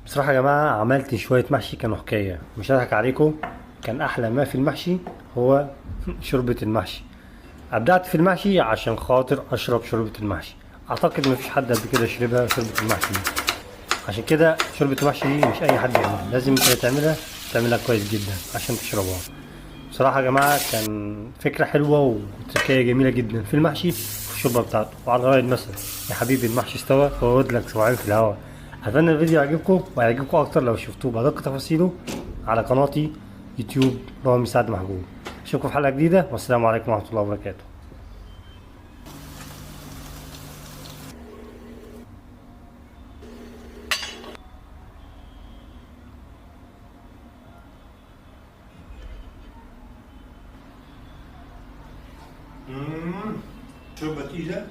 بصراحة يا جماعة عملت شوية محشي كانوا حكاية، مش هضحك عليكم. كان أحلى ما في المحشي هو شوربة المحشي. أبدعت في المحشي عشان خاطر أشرب شوربة المحشي. أعتقد مفيش حد قبل كده شربها شوربة المحشي دي. عشان كده شوربة المحشي دي مش أي حد يعملها، لازم أنت تعملها كويس جدا عشان تشربها. بصراحة يا جماعة كان فكرة حلوة وتركية جميلة جدا في المحشي في الشوربة بتاعته. وعلى رأي المثل، يا حبيبي المحشي استوى فوت لك صباعين في الهوا. أتمنى الفيديو يعجبكم ويعجبكم أكتر لو شفتوه بأدق تفاصيله على قناتي يوتيوب رامي سعد محجوب. أشوفكم في حلقة جديدة والسلام عليكم ورحمة الله وبركاته. شوربة تقيلة.